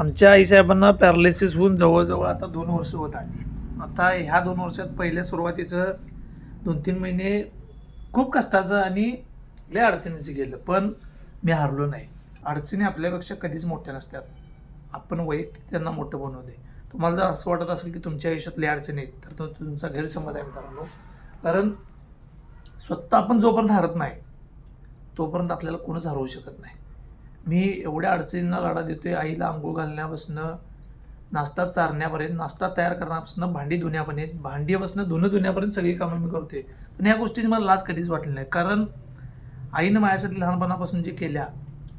आमच्या आईसाहेबांना पॅरालिसिस होऊन जवळजवळ आता 2 वर्ष होत आली. आता ह्या 2 वर्षात पहिल्या सुरुवातीचं 2-3 महिने खूप कष्टाचं आणि लय अडचणीचं गेलं, पण मी हारलो नाही. अडचणी आपल्यापेक्षा कधीच मोठ्या नसतात. आपण वैयक्तिक त्यांना मोठं बनवते. तुम्हाला जर असं वाटत असेल की तुमच्या आयुष्यात लय अडचणी आहेत, तर तो तुमचा गैरसमज आहे मित्रांनो. कारण स्वतः आपण जोपर्यंत हारत नाही, तोपर्यंत आपल्याला कोणच हरवू शकत नाही. मी एवढ्या अडचणींना लढा देतोय. आईला अंघोळ घालण्यापासून, नाश्ता चारण्यापर्यंत, नाश्ता तयार करण्यापासून, भांडी धुण्यापर्यंत, भांडीपासून धुणं धुण्यापर्यंत सगळी कामं मी करतोय. पण ह्या गोष्टीची मला लाज कधीच वाटली नाही. कारण आईनं माझ्यासाठी लहानपणापासून जे केल्या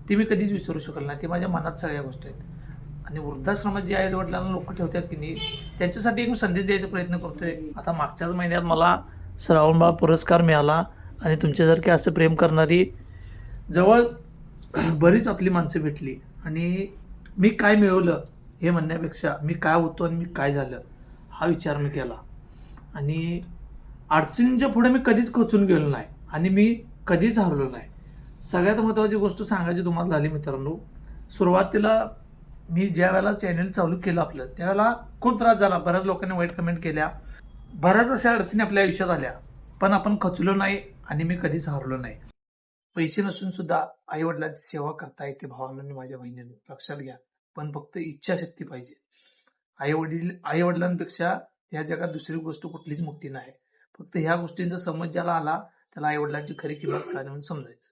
ते मी कधीच विसरू शकलो नाही. ते माझ्या मनात सगळ्या गोष्टी आहेत. आणि वृद्धाश्रमात जे आई वडिलांना लोक ठेवतात की नाही, त्यांच्यासाठी एक मी संदेश द्यायचा प्रयत्न करतोय. आता मागच्याच महिन्यात मला श्रावणबाळ पुरस्कार मिळाला आणि तुमच्यासारखे असं प्रेम करणारी जवळ बरीच आपली माणसं भेटली. आणि मी काय मिळवलं हे म्हणण्यापेक्षा मी काय होतो आणि मी काय झालं हा विचार मी केला. आणि अडचणींच्या पुढे मी कधीच खचून गेलो नाही आणि मी कधीच हरलो नाही. सगळ्यात महत्त्वाची गोष्ट सांगायची तुम्हाला झाली मित्रांनो, सुरुवातीला मी ज्या वेळेला चॅनल चालू केलं आपलं, त्यावेळेला खूप त्रास झाला. बऱ्याच लोकांनी वाईट कमेंट केल्या, बऱ्याच अशा अडचणी आपल्या आयुष्यात आल्या, पण आपण खचलो नाही आणि मी कधीच हारलो नाही. पैसे नसून सुद्धा आई वडिलांची सेवा करता येते भावांनी, माझ्या बहिणीने लक्षात घ्या. पण फक्त इच्छाशक्ती पाहिजे. आई वडिलांपेक्षा या जगात दुसरी गोष्ट कुठलीच मोठी नाही. फक्त ह्या गोष्टींचा समज ज्याला आला त्याला आई वडिलांची खरी किंमत काय म्हणून समजायचं.